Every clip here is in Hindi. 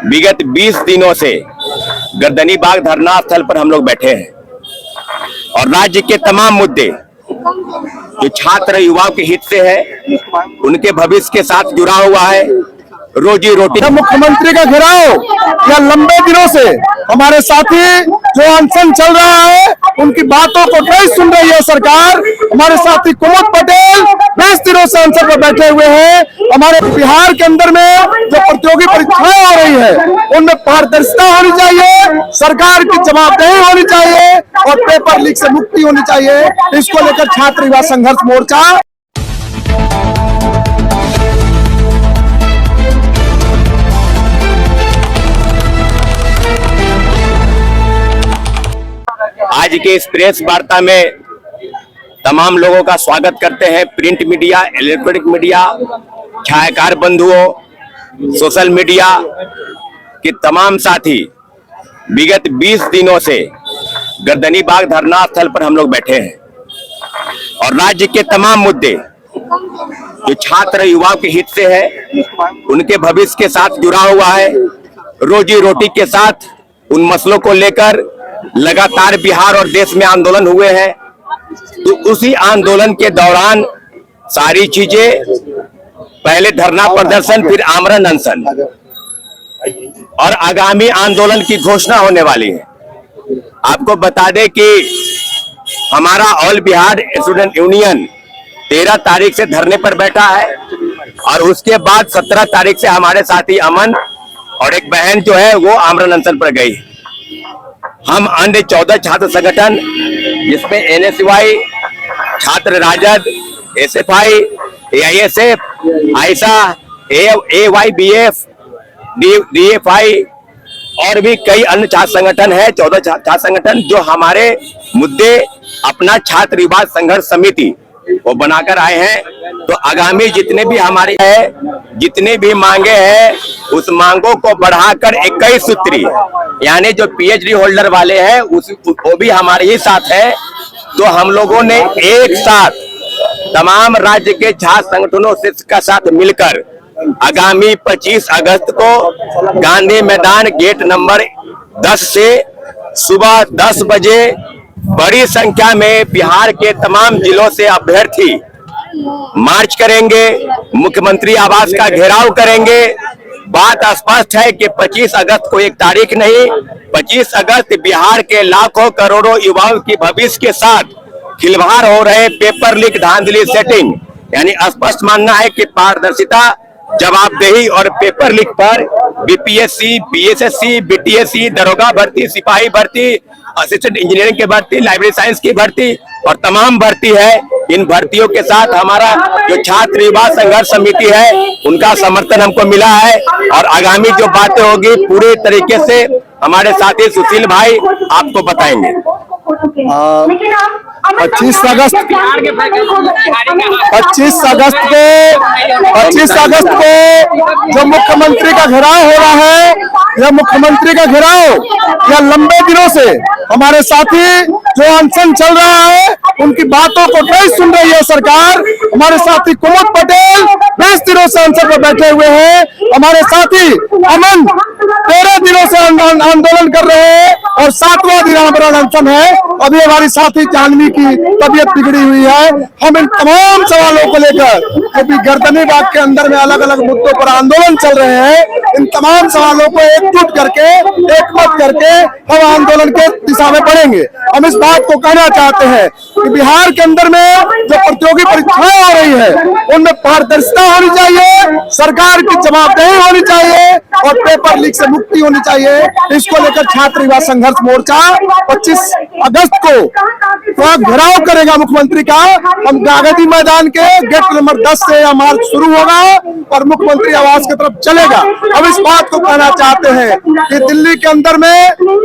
विगत 20 दिनों से गर्दनी बाग धरना स्थल पर हम लोग बैठे हैं और राज्य के तमाम मुद्दे जो छात्र युवाओं के हित से है, उनके भविष्य के साथ जुड़ा हुआ है। रोजी रोटी मुख्यमंत्री का घेराव या लंबे दिनों से हमारे साथी जो अनशन चल रहा है, उनकी बातों को नहीं सुन रही है सरकार। हमारे साथी कुमुद पटेल 20 दिनों से अनशन पर बैठे हुए हैं। हमारे बिहार के अंदर में जो प्रतियोगी परीक्षाएं हो रही है, उनमें पारदर्शिता होनी चाहिए, सरकार की जवाबदेही होनी चाहिए और पेपर लीक से मुक्ति होनी चाहिए। इसको लेकर छात्र युवा संघर्ष मोर्चा आज के इस प्रेस वार्ता में तमाम लोगों का स्वागत करते हैं। प्रिंट मीडिया, इलेक्ट्रॉनिक मीडिया, छायाकार बंधुओं, सोशल मीडिया के तमाम साथी विगत 20 दिनों से गर्दनी बाग धरना स्थल पर हम लोग बैठे हैं और राज्य के तमाम मुद्दे जो छात्र युवाओं के हित से है, उनके भविष्य के साथ जुड़ा हुआ है। रोजी रोटी के साथ उन मसलों को लेकर लगातार बिहार और देश में आंदोलन हुए हैं। तो उसी आंदोलन के दौरान सारी चीजें, पहले धरना प्रदर्शन, फिर आमरण अनशन और आगामी आंदोलन की घोषणा होने वाली है। आपको बता दें कि हमारा ऑल बिहार स्टूडेंट यूनियन 13 तारीख से धरने पर बैठा है और उसके बाद 17 तारीख से हमारे साथी अमन और एक बहन जो है वो आमरण अनशन पर गई। हम अन्य 14 छात्र संगठन, जिसमें NSY, छात्र राजद, SFI, AISF, आयसा, AYBF, DFI और भी कई अन्य छात्र संगठन है। 14 छात्र संगठन जो हमारे मुद्दे अपना छात्र युवा संघर्ष समिति वो बनाकर आए हैं। तो आगामी जितने भी हमारे है, जितने भी मांगे हैं, उस मांगों को बढ़ाकर 21 सूत्री, यानी जो PhD होल्डर वाले हैं वो भी हमारे ही साथ है। तो हम लोगों ने एक साथ तमाम राज्य के छात्र संगठनों से का साथ मिलकर आगामी 25 अगस्त को गांधी मैदान गेट नंबर 10 से सुबह 10 बजे बड़ी संख्या में बिहार के तमाम जिलों से अभ्यर्थी मार्च करेंगे, मुख्यमंत्री आवास का घेराव करेंगे। बात स्पष्ट है कि 25 अगस्त को एक तारीख नहीं, 25 अगस्त बिहार के लाखों करोड़ों युवाओं की भविष्य के साथ खिलवाड़ हो रहे पेपर लीक, धांधली, सेटिंग, यानी स्पष्ट मानना है कि पारदर्शिता, जवाबदेही और पेपर लीक पर BPSC, BSSC, BTSC, दरोगा भर्ती, सिपाही भर्ती, असिस्टेंट इंजीनियरिंग की भर्ती, लाइब्रेरी साइंस की भर्ती और तमाम भर्ती है। इन भर्तियों के साथ हमारा जो छात्र युवा संघर्ष समिति है, उनका समर्थन हमको मिला है और आगामी जो बातें होगी पूरे तरीके से हमारे साथी सुशील भाई आपको बताएंगे। 25 अगस्त को जो मुख्यमंत्री का घेराव हो रहा है, यह मुख्यमंत्री का घेराव या लंबे दिनों से हमारे साथी जो अनशन चल रहा है, उनकी बातों को नहीं सुन रही है सरकार। हमारे साथी कुमुद पटेल 20 दिनों से अनशन पर बैठे हुए हैं। हमारे साथी अमन 13 दिनों से आंदोलन कर रहे हैं और 7वां दिन आमरण अनशन है। अभी हमारी साथी जानवी की तबीयत बिगड़ी हुई है। हम इन तमाम सवालों को लेकर, अभी गर्दनी बाग के अंदर में अलग अलग मुद्दों पर आंदोलन चल रहे हैं, इन तमाम सवालों को एकजुट करके, एकमत करके हम आंदोलन के दिशा में बढ़ेंगे। हम इस बात को कहना चाहते हैं कि बिहार के अंदर में जो प्रतियोगी परीक्षाएं हो रही है, उनमें पारदर्शिता होनी चाहिए, सरकार की जवाबदेही होनी चाहिए और पेपर लीक से मुक्ति होनी चाहिए। इसको लेकर छात्र युवा संघर्ष मोर्चा 25 अगस्त को घेराव करेगा मुख्यमंत्री का। हम गांधी मैदान के गेट नंबर 10 से यह मार्च शुरू होगा और मुख्यमंत्री आवास की तरफ चलेगा। हम इस बात को कहना चाहते हैं कि दिल्ली के अंदर में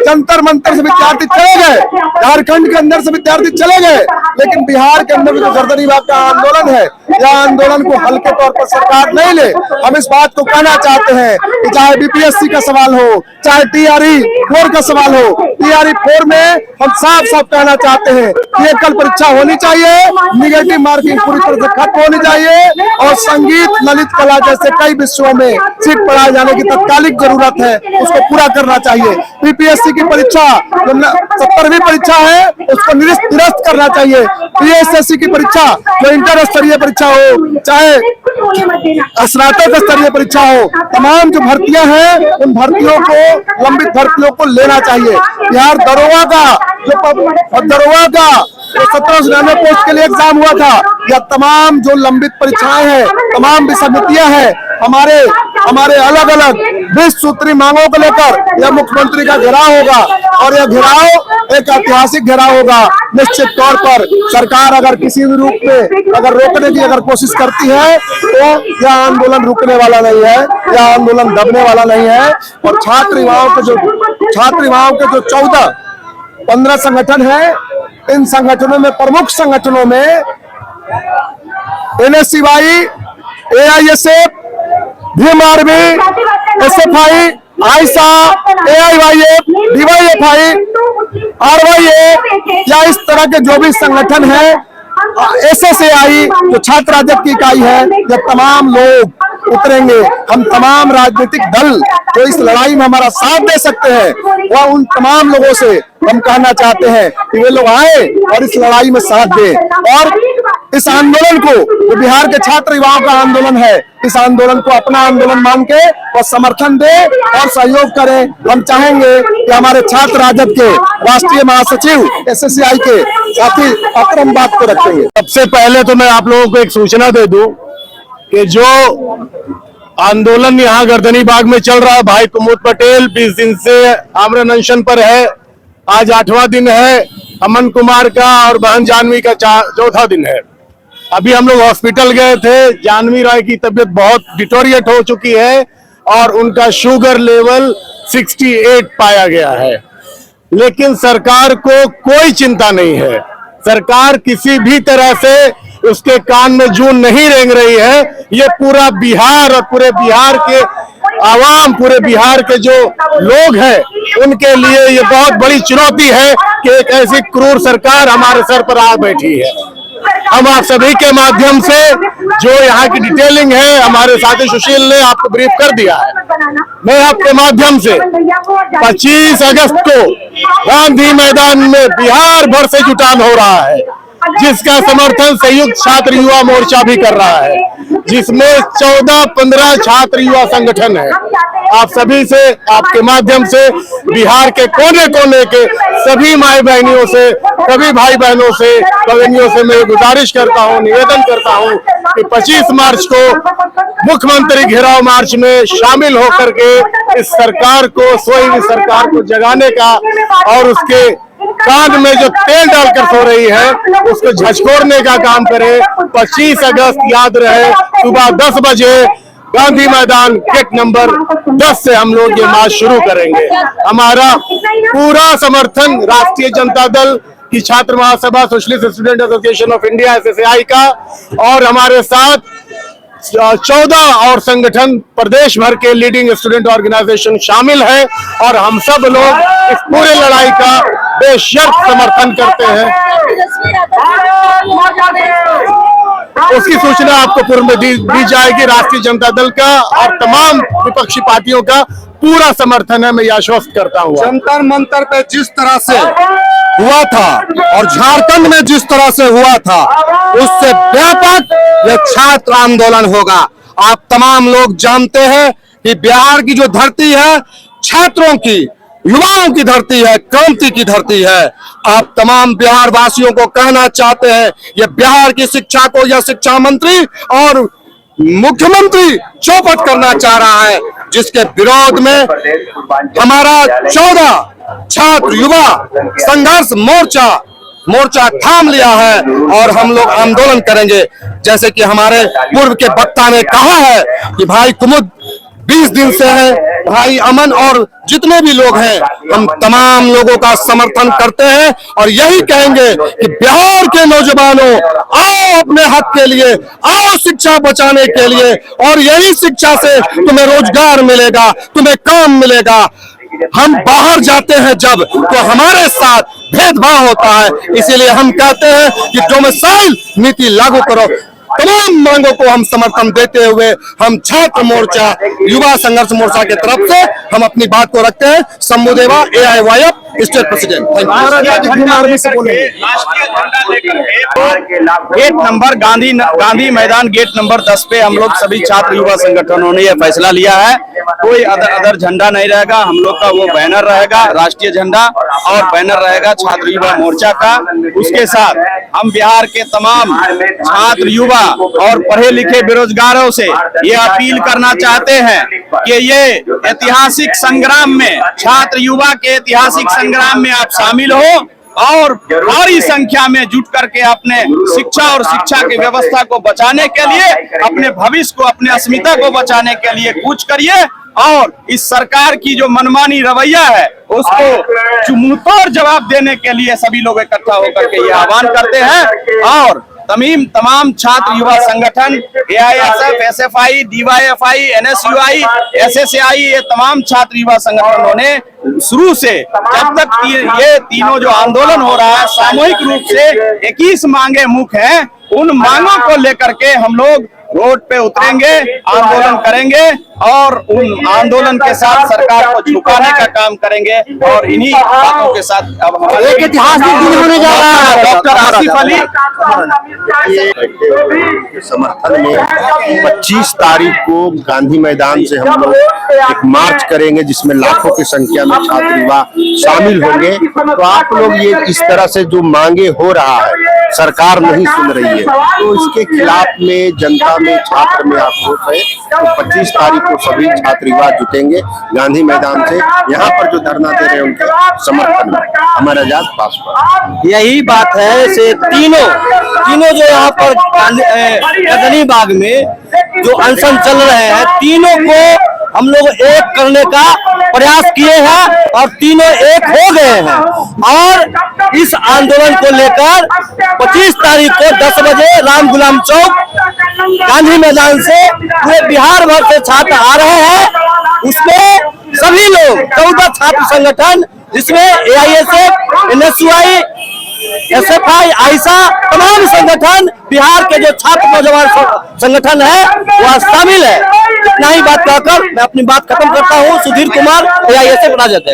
जंतर मंतर से विद्यार्थी चले गए झारखंड के अंदर से विद्यार्थी चले गए, लेकिन बिहार के अंदर जो गर्दनी बाग का आंदोलन है, यह आंदोलन को हल्के तौर पर सरकार नहीं ले। हम इस बात को कहना चाहते हैं कि चाहे बीपीएससी का सवाल हो, चाहे टीआरई 4 का सवाल हो, टीआरई 4 में हम साफ साफ कहना चाहते हैं कि एकल परीक्षा होनी चाहिए, निगेटिव मार्किंग पूरी तरह से खत्म होनी चाहिए, और संगीत, ललित कला जैसे कई विषयों में सीट पढ़ाए जाने की तत्कालिक जरूरत है, उसको पूरा करना चाहिए। बीपीएससी की परीक्षा 70वीं परीक्षा है, उसको निरस्त करना चाहिए। पीएसएससी की परीक्षा जो इंटर स्तरीय परीक्षा हो, चाहे स्नातक स्तरीय परीक्षा हो, तमाम जो भर्तियां हैं उन भर्तियों को, लंबित भर्तियों को लेना चाहिए। बिहार दरोगा का जो 1799 पोस्ट के लिए एग्जाम हुआ था, या तमाम जो लंबित परीक्षाएं हैं, तमाम विसंगतियां हैं, हमारे अलग अलग 20 सूत्री मांगों को लेकर यह मुख्यमंत्री का घेराव होगा, और यह घेराव एक ऐतिहासिक घेराव होगा। निश्चित तौर पर सरकार अगर किसी भी रूप में अगर रोकने की अगर कोशिश करती है, तो यह आंदोलन रुकने वाला नहीं है, यह आंदोलन दबने वाला नहीं है। और छात्र युवाओं के जो 14-15 संगठन है, इन संगठनों में, प्रमुख संगठनों में NSUI, AISF, Bhim Army, SFI, AISA, AIYF, DYFI, RYA, या इस तरह के जो भी संगठन है, एसएसएआई जो छात्र राजद की इकाई है, ये तमाम लोग उतरेंगे। हम तमाम राजनीतिक दल जो इस लड़ाई में हमारा साथ दे सकते हैं, वह उन तमाम लोगों से हम कहना चाहते हैं कि वे लोग आए और इस लड़ाई में साथ दें, और इस आंदोलन को, जो बिहार के छात्र युवाओं का आंदोलन है, इस आंदोलन को अपना आंदोलन मान के और समर्थन दे और सहयोग करें। हम चाहेंगे कि हमारे छात्र राजद के राष्ट्रीय महासचिव एसएससीआई के साथी अकरम बात को रखेंगे। सबसे पहले तो मैं आप लोगों को एक सूचना दे दूं कि जो आंदोलन यहाँ गर्दनी बाग में चल रहा है, भाई कुमुद पटेल 20 दिन से आमरण अनशन पर है, आज 8वां दिन है, अमन कुमार का और बहन जानवी का 4था दिन है। अभी हम लोग हॉस्पिटल गए थे, जानवी राय की तबीयत बहुत डिटोरिएट हो चुकी है और उनका शुगर लेवल 68 पाया गया है, लेकिन सरकार को कोई चिंता नहीं है। सरकार किसी भी तरह से उसके कान में जूं नहीं रेंग रही है। ये पूरा बिहार और पूरे बिहार के आवाम, पूरे बिहार के जो लोग हैं, उनके लिए ये बहुत बड़ी चुनौती है कि एक ऐसी क्रूर सरकार हमारे सर पर आ बैठी है। हम आप सभी के माध्यम से जो यहाँ की डिटेलिंग है, हमारे साथी सुशील ने आपको ब्रीफ कर दिया है। मैं आपके माध्यम से 25 अगस्त को गांधी मैदान में बिहार भर से जुटान हो रहा है, जिसका समर्थन संयुक्त छात्र युवा मोर्चा भी कर रहा है, जिसमें 14-15 छात्र युवा संगठन है। आप सभी से, आपके माध्यम से बिहार के कोने कोने के सभी माई बहनियों से, सभी भाई बहनों से, भगिनियों से मैं गुजारिश करता हूं, निवेदन करता हूं कि 25 मार्च को मुख्यमंत्री घेराव मार्च में शामिल होकर के इस सरकार को, सोई हुई सरकार को जगाने का और उसके कान में जो तेल डालकर सो रही है उसको झकझोरने का काम करे। 25 अगस्त याद रहे, सुबह 10 बजे गांधी मैदान गेट नंबर 10 से हम लोग ये मार्च शुरू करेंगे। हमारा पूरा समर्थन राष्ट्रीय जनता दल की छात्र महासभा, Socialist Student Association of India SSCI का, और हमारे साथ 14 और संगठन प्रदेश भर के लीडिंग स्टूडेंट ऑर्गेनाइजेशन शामिल है, और हम सब लोग इस पूरे लड़ाई का बेशर्त समर्थन करते हैं। उसकी सूचना आपको पूर्व में दी जाएगी। राष्ट्रीय जनता दल का और तमाम विपक्षी पार्टियों का पूरा समर्थन है, मैं ये आश्वस्त करता हूँ। जंतर मंतर पे जिस तरह से हुआ था और झारखंड में जिस तरह से हुआ था, उससे व्यापक यह छात्र आंदोलन होगा। आप तमाम लोग जानते हैं कि बिहार की जो धरती है, छात्रों की, युवाओं की धरती है, क्रांति की धरती है। आप तमाम बिहार वासियों को कहना चाहते हैं, ये बिहार की शिक्षा को यह शिक्षा मंत्री और मुख्यमंत्री चौपट करना चाह रहा है, जिसके विरोध में हमारा 14 छात्र युवा संघर्ष मोर्चा थाम लिया है, और हम लोग आंदोलन करेंगे। जैसे कि हमारे पूर्व के वक्ता ने कहा है कि भाई कुमुद 20 दिन से है। भाई अमन और जितने भी लोग हैं, हम तमाम लोगों का समर्थन करते हैं और यही कहेंगे कि बिहार के नौजवानों, आओ अपने हक के लिए, आओ शिक्षा बचाने के लिए, और यही शिक्षा से तुम्हें रोजगार मिलेगा, तुम्हें काम मिलेगा। हम बाहर जाते हैं जब, तो हमारे साथ भेदभाव होता है, इसीलिए हम कहते हैं कि डोमिसाइल नीति लागू करो। तमाम मांगों को हम समर्थन देते हुए हम छात्र मोर्चा, युवा संघर्ष मोर्चा की तरफ से हम अपनी बात को रखते हैं। Shambhu Deva, AIYF state president. Gate number Gandhi Maidan gate number 10 पे हम लोग सभी छात्र युवा संगठनों ने यह फैसला लिया है, कोई अदर झंडा नहीं रहेगा। हम लोग का वो बैनर रहेगा, राष्ट्रीय झंडा, और बैनर रहेगा छात्र युवा मोर्चा का। उसके साथ हम बिहार के तमाम छात्र युवा और पढ़े लिखे बेरोजगारों से ये अपील करना चाहते हैं कि ये ऐतिहासिक संग्राम में, छात्र युवा के ऐतिहासिक संग्राम में आप शामिल हो और भारी संख्या में जुट करके अपने शिक्षा और शिक्षा की व्यवस्था को बचाने के लिए, अपने भविष्य को, अपने अस्मिता को बचाने के लिए कूच करिए और इस सरकार की जो मनमानी रवैया है उसको मुंहतोड़ जवाब देने के लिए सभी लोग इकट्ठा होकर के ये आह्वान करते हैं। और तमाम छात्र युवा संगठन AISF, SFI, DYFI, NSUI, SSAI, ये तमाम छात्र युवा संगठनों ने शुरू से जब तक ये तीनों जो आंदोलन हो रहा है सामूहिक रूप से 21 मांगे मुख्य हैं, उन मांगों को लेकर के हम लोग रोड पे उतरेंगे, आंदोलन करेंगे और उन आंदोलन के साथ सरकार को झुकाने का काम करेंगे। और इन्हीं बातों के साथ अब एक ऐतिहासिक दिन होने जा रहा है। डॉक्टर आसिफ अली के समर्थन में 25 तारीख को गांधी मैदान से हम लोग एक मार्च करेंगे, जिसमें लाखों की संख्या में छात्र युवा शामिल होंगे। तो आप लोग ये इस तरह से जो मांगे हो रहा है, सरकार नहीं सुन रही है, तो इसके खिलाफ में जनता में, छात्र में आक्रोश है। तो 25 तारीख को सभी छात्र युवा जुटेंगे गांधी मैदान से। यहाँ पर जो धरना दे रहे हैं उनके समर्थन में हमारा आजाद पासवान। यही बात है से तीनों जो यहाँ पर गगनी बाग में जो अनशन चल रहे हैं, तीनों को हम लोग एक करने का प्रयास किए हैं और तीनों एक हो गए हैं। और इस आंदोलन को लेकर 25 तारीख को 10 बजे राम गुलाम चौक गांधी मैदान से पूरे बिहार भर से छात्र आ रहे हैं। उसमें सभी लोग 14 छात्र संगठन, जिसमें AISF, NSUI, SFI, AISA, तमाम संगठन, बिहार के जो छात्र नौजवान संगठन है वह शामिल है। इतना ही बात कहकर मैं अपनी बात खत्म करता हूँ। सुधीर कुमार, AISF राजद।